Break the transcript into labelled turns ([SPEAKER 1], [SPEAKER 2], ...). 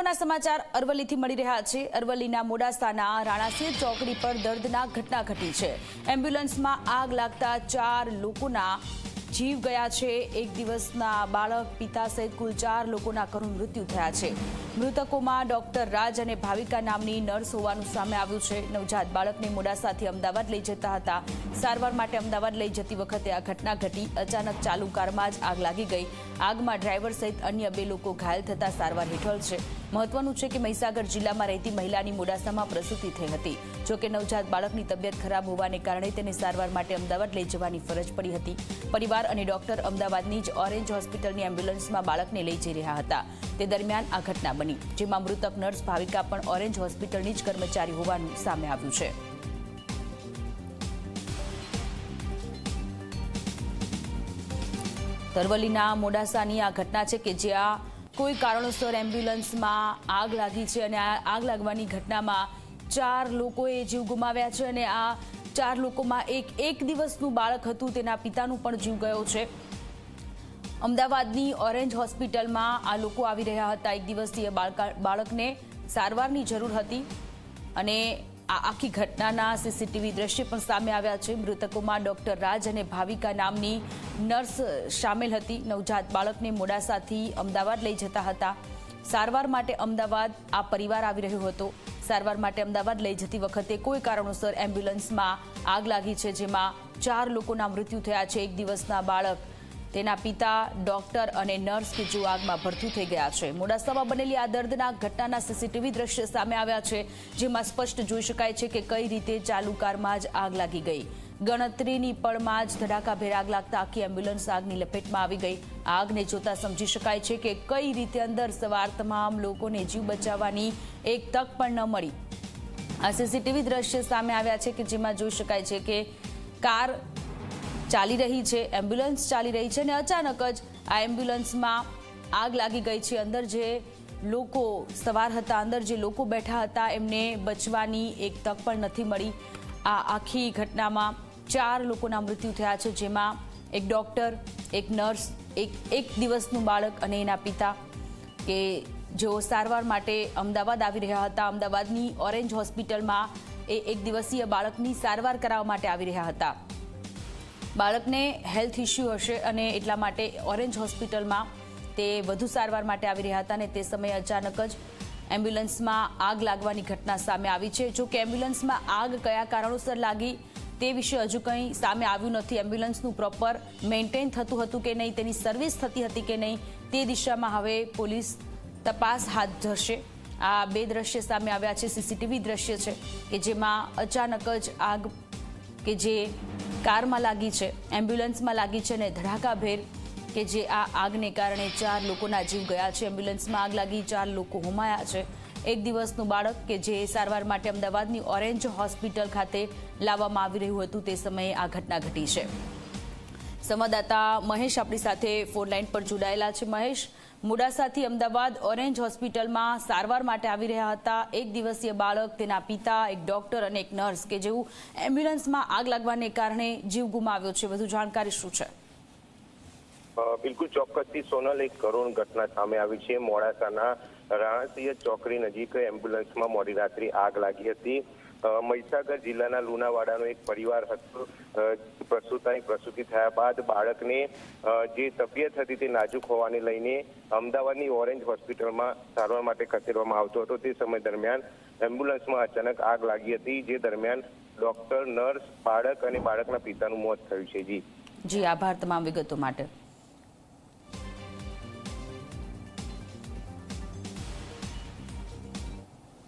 [SPEAKER 1] મહત્વના સમાચાર અરવલ્લીથી મળી રહ્યા છે। અરવલ્લીના મોડાસાના રાણાસી ચોકડી પર દર્દનાક ઘટના ઘટી છે। એમ્બ્યુલન્સમાં આગ લાગતા 4 લોકોના જીવ ગયા છે। એક દિવસના બાળક, પિતા સહિત કુલ 4 લોકોના કરુણ મૃત્યુ થયા છે। મૃતકોમાં ડોક્ટર રાજ અને ભાવિકા નામની નર્સ હોવાનું સામે આવ્યું છે। નવજાત બાળકને મોડાસાથી અમદાવાદ લઈ જતા હતા। સારવાર માટે અમદાવાદ લઈ જતી વખતે આ ઘટના ઘટી। અચાનક ચાલુ કારમાં જ આગ લાગી ગઈ। આગમાં ડ્રાઈવર સહિત અન્ય 2 લોકો ઘાયલ થતા સારવાર હેઠળ છે। મહત્વનું છે કે મહીસાગર જિલ્લામાં રહેતી મહિલાની મોડાસામાં પ્રસૂતિ થઈ હતી। જો કે નવજાત બાળકની તબિયત ખરાબ હોવાને કારણે તેને સારવાર માટે અમદાવાદ લઈ જવાની ફરજ પડી હતી। પરિવાર અને ડોક્ટર અમદાવાદની જ ઓરેન્જ હોસ્પિટલની એમ્બ્યુલન્સમાં બાળકને લઈ જઈ રહ્યા હતા। તે દરમિયાન આ ઘટના બની, જેમાં મૃતક નર્સ ભાવિકા પણ ઓરેન્જ હોસ્પિટલની જ કર્મચારી હોવાનું સામે આવ્યું છે। અરવલ્લીના મોડાસાની આ ઘટના છે કે જ્યાં કોઈ કારણોસર એમ્બ્યુલન્સમાં આગ લાગી છે અને આ આગ લાગવાની ઘટનામાં 4 લોકોએ જીવ ગુમાવ્યા છે અને આ 4 લોકોમાં એક દિવસનું બાળક હતું, તેના પિતાનું પણ જીવ ગયો છે। અમદાવાદની ઓરેન્જ હોસ્પિટલમાં આ લોકો આવી રહ્યા હતા। એક દિવસીય બાળકને સારવારની જરૂર હતી અને આ આખી ઘટનાના સીસીટીવી દ્રશ્ય પણ સામે આવ્યા છે। મૃતકોમાં ડોક્ટર રાજ અને ભાવિકા નામની નર્સ સામેલ હતી। નવજાત બાળકને મોડાસાથી અમદાવાદ લઈ જતા હતા। સારવાર માટે અમદાવાદ આ પરિવાર આવી રહ્યો હતો। સારવાર માટે અમદાવાદ લઈ જતી વખતે કોઈ કારણોસર એમ્બ્યુલન્સમાં આગ લાગી છે, જેમાં 4 લોકોના મૃત્યુ થયા છે। એક દિવસના બાળક, તેના પિતા, ડોક્ટર અને નર્સ કે જેઓ આગમાં ભડથું થઈ ગયા છે। મોડાસામાં બનેલી આ દર્દનાક ઘટનાના સીસીટીવી દ્રશ્ય સામે આવ્યા છે, જેમાં સ્પષ્ટ જોઈ શકાય છે કે કઈ રીતે ચાલુ કારમાં જ આગ લાગી ગઈ। ગણતરીની પળમાં જ ધડાકાભેર આગ લાગતા આખી એમ્બ્યુલન્સ આગની લપેટમાં આવી ગઈ। આગને જોતા સમજી શકાય છે કે કઈ રીતે અંદર સવાર તમામ લોકોને જીવ બચાવવાની એક તક પણ ન મળી। આ સીસીટીવી દ્રશ્ય સામે આવ્યા છે કે જેમાં જોઈ શકાય છે કે કાર ચાલી રહી છે, એમ્બ્યુલન્સ ચાલી રહી છે અને અચાનક જ આ એમ્બ્યુલન્સમાં આગ લાગી ગઈ છે। અંદર જે લોકો સવાર હતા, અંદર જે લોકો બેઠા હતા, એમને બચવાની એક તક પણ નથી મળી। આ આખી ઘટનામાં 4 લોકોના મૃત્યુ થયા છે, જેમાં એક ડોક્ટર, એક નર્સ, એક દિવસનું બાળક અને એના પિતા કે જેઓ સારવાર માટે અમદાવાદ આવી રહ્યા હતા। અમદાવાદની ઓરેન્જ હોસ્પિટલમાં એક દિવસીય બાળકની સારવાર કરાવવા માટે આવી રહ્યા હતા। બાળકને હેલ્થ ઇસ્યુ હશે અને એટલા માટે ઓરેન્જ હોસ્પિટલમાં તે વધુ સારવાર માટે આવી રહ્યા હતા અને તે સમયે અચાનક જ એમ્બ્યુલન્સમાં આગ લાગવાની ઘટના સામે આવી છે। જો કે એમ્બ્યુલન્સમાં આગ કયા કારણોસર લાગી તે વિશે હજુ કંઈ સામે આવ્યું નથી। એમ્બ્યુલન્સનું પ્રોપર મેન્ટેન થતું હતું કે નહીં, તેની સર્વિસ થતી હતી કે નહીં, તે દિશામાં હવે પોલીસ તપાસ હાથ ધરશે। આ 2 દ્રશ્ય સામે આવ્યા છે, સીસીટીવી દ્રશ્ય છે કે જેમાં અચાનક જ આગ કે જે કારમાં લાગી છે, એમ્બ્યુલન્સમાં લાગી છે અને ધડાકાભેર કે જે આ આગને કારણે 4 લોકોના જીવ ગયા છે। એમ્બ્યુલન્સમાં આગ લાગી, 4 લોકો હોમાયા છે। એક દિવસનું બાળક કે જે સારવાર માટે અમદાવાદની ઓરેન્જ હોસ્પિટલ ખાતે લાવવામાં આવી રહ્યું હતું, તે સમયે આ ઘટના ઘટી છે। સંવાદદાતા મહેશ આપણી સાથે ફોન લાઈન પર જોડાયેલા છે। મહેશ, મોડાસાથી અમદાવાદ ઓરેન્જ હોસ્પિટલમાં સારવાર માટે આવી રહ્યા હતા। એક દિવસીય બાળક, તેના પિતા, એક ડોક્ટર અને એક નર્સ કે જેવું એમ્બ્યુલન્સમાં આગ લાગવાને કારણે જીવ ગુમાવ્યો છે। વધુ જાણકારી શું છે?
[SPEAKER 2] બિલકુલ ચોક્કસથી સોનલ, એક કરુણ ઘટના સામે આવી છે। મોડાસાના રાણાસી ચોકડી નજીક એમ્બ્યુલન્સમાં મોડી રાત્રે આગ લાગી હતી। મહીસાગર જિલ્લાના લુણાવાડાનો એક પરિવાર હતો। પ્રસૂતિ થયા બાદ બાળકને જે તબિયત હતી તે નાજુક હોવાને લઈને અમદાવાદની ઓરેન્જ હોસ્પિટલમાં સારવાર માટે ખસેડવામાં આવતો હતો। તે સમય દરમિયાન એમ્બ્યુલન્સમાં અચાનક આગ લાગી હતી, જે દરમિયાન ડોક્ટર, નર્સ, બાળક અને બાળકના પિતાનું મોત થયું છે। જી
[SPEAKER 1] આભાર તમામ વિગતો માટે।